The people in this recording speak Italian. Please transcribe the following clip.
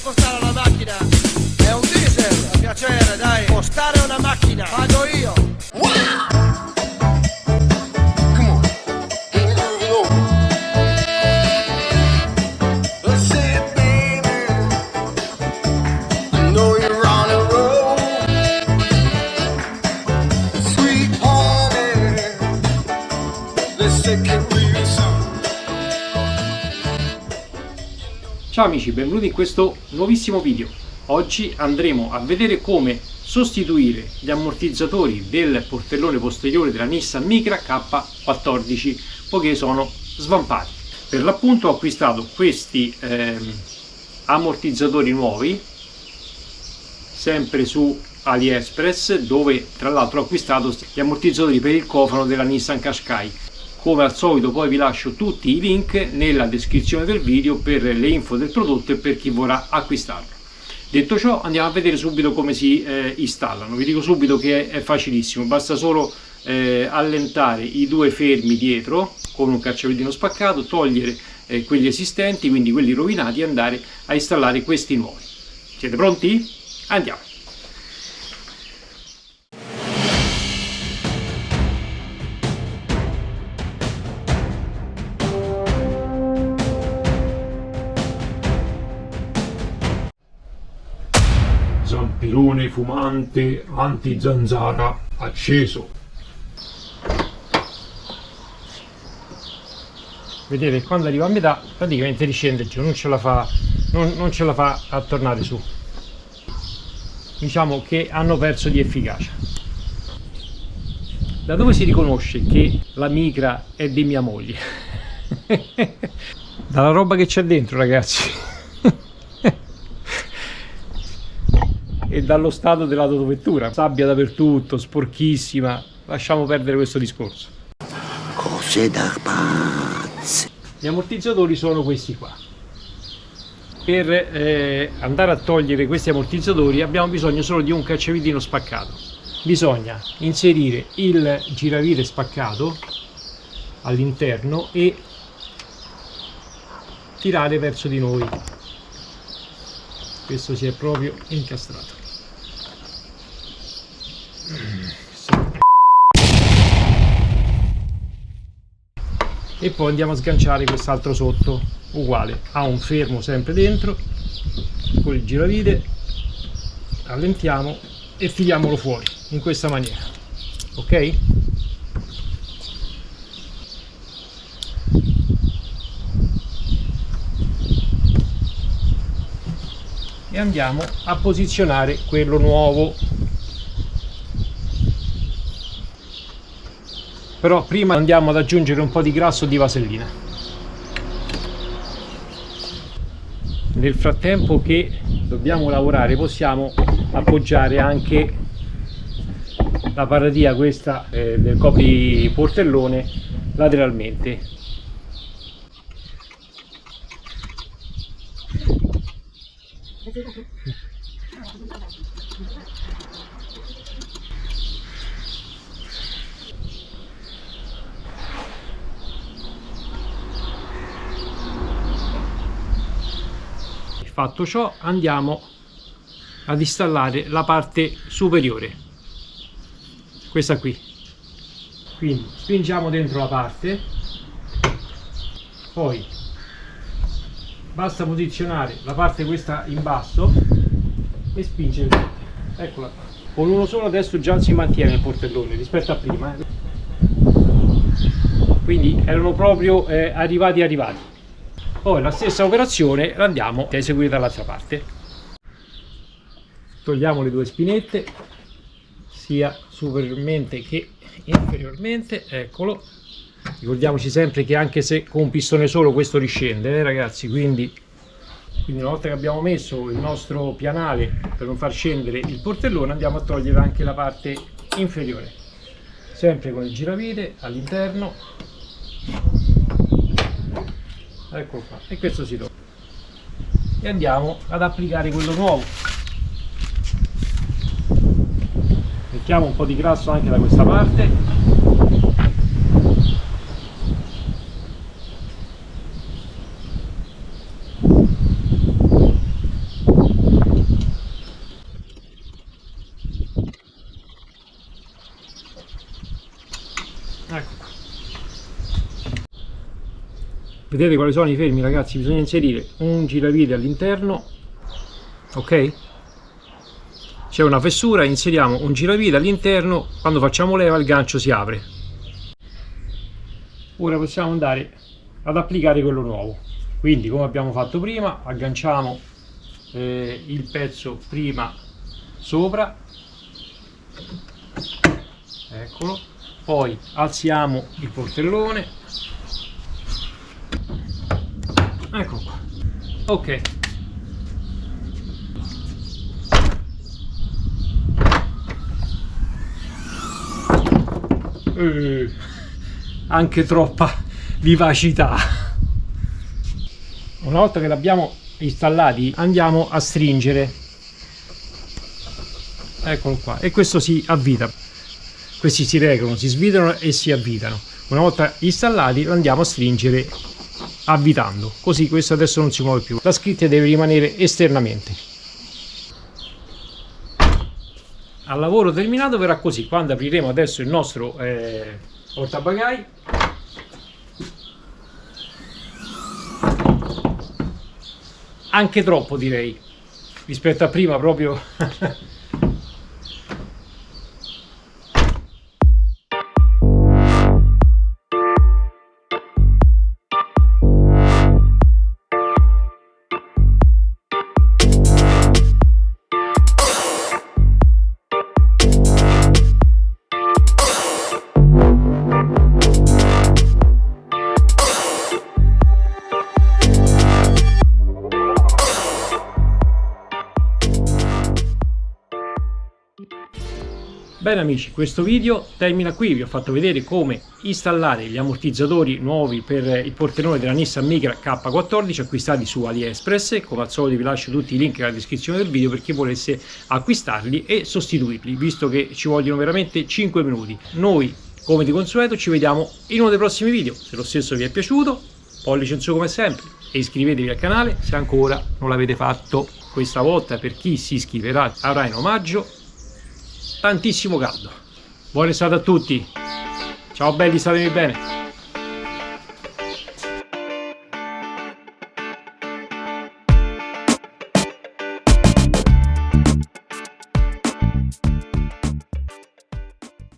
spostare la macchina? È un diesel, a piacere, dai. Spostare una macchina, pago io. Come on. Can you move it over? Let's say it, baby. I know you're on a roll. Sweet honey. Let's take it real slow. Ciao amici, benvenuti in questo nuovissimo video. Oggi andremo a vedere come sostituire gli ammortizzatori del portellone posteriore della Nissan Micra K14 poiché sono svampati. Per l'appunto ho acquistato questi ammortizzatori nuovi sempre su AliExpress, dove tra l'altro ho acquistato gli ammortizzatori per il cofano della Nissan Qashqai. Come al solito poi vi lascio tutti i link nella descrizione del video per le info del prodotto e per chi vorrà acquistarlo. Detto ciò, andiamo a vedere subito come si installano. Vi dico subito che è facilissimo, basta solo allentare i due fermi dietro con un cacciavitino spaccato, togliere quelli esistenti, quindi quelli rovinati, e andare a installare questi nuovi. Siete pronti? Andiamo! Zampirone fumante anti-zanzara acceso. Vedete, quando arriva a metà praticamente riscende giù, non ce la fa a tornare su. Diciamo che hanno perso di efficacia. Da dove si riconosce che la Micra è di mia moglie? Dalla roba che c'è dentro, ragazzi. E dallo stato dell'autovettura, sabbia dappertutto, sporchissima. Lasciamo perdere questo discorso. Cose da pazzi. Gli ammortizzatori sono questi qua. Per andare a togliere questi ammortizzatori abbiamo bisogno solo di un cacciavitino spaccato. Bisogna inserire il giravite spaccato all'interno e tirare verso di noi. Questo si è proprio incastrato. E poi andiamo a sganciare quest'altro sotto, uguale, ha un fermo sempre dentro, con il giravite, allentiamo e tiriamolo fuori in questa maniera, ok? E andiamo a posizionare quello nuovo. Però prima andiamo ad aggiungere un po' di grasso di vasellina. Nel frattempo che dobbiamo lavorare possiamo appoggiare anche la paratia questa del copriportellone lateralmente. Fatto ciò, andiamo ad installare la parte superiore, questa qui. Quindi spingiamo dentro la parte, poi basta posizionare la parte questa in basso e spingere dentro. Eccola qua. Con uno solo adesso già si mantiene il portellone rispetto a prima, quindi erano proprio arrivati. Poi la stessa operazione la andiamo a eseguire dall'altra parte. Togliamo le due spinette sia superiormente che inferiormente, eccolo. Ricordiamoci sempre che anche se con un pistone solo questo riscende, ragazzi, quindi una volta che abbiamo messo il nostro pianale per non far scendere il portellone, andiamo a togliere anche la parte inferiore, sempre con il giravite all'interno, eccolo qua, e questo si toglie e andiamo ad applicare quello nuovo. Mettiamo un po' di grasso anche da questa parte. Vedete quali sono i fermi, ragazzi? Bisogna inserire un giravite all'interno, ok? C'è una fessura, inseriamo un giravite all'interno, quando facciamo leva il gancio si apre. Ora possiamo andare ad applicare quello nuovo. Quindi, come abbiamo fatto prima, agganciamo il pezzo prima sopra, eccolo, poi alziamo il portellone, eccolo qua, ok. Anche troppa vivacità. Una volta che l'abbiamo installati andiamo a stringere, eccolo qua, e questo si avvita, questi si regolano, si svidano e si avvitano. Una volta installati lo andiamo a stringere avvitando, così questo adesso non si muove più, la scritta deve rimanere esternamente. Al lavoro terminato verrà così. Quando apriremo adesso il nostro portabagai, anche troppo direi rispetto a prima, proprio. Bene amici, questo video termina qui. Vi ho fatto vedere come installare gli ammortizzatori nuovi per il portellone della Nissan Micra K14 acquistati su AliExpress. Come al solito vi lascio tutti i link nella descrizione del video per chi volesse acquistarli e sostituirli, visto che ci vogliono veramente 5 minuti. Noi, come di consueto, ci vediamo in uno dei prossimi video. Se lo stesso vi è piaciuto, pollice in su come sempre e iscrivetevi al canale se ancora non l'avete fatto. Questa volta, per chi si iscriverà, avrà in omaggio tantissimo caldo. Buona estate a tutti, ciao belli, statemi bene.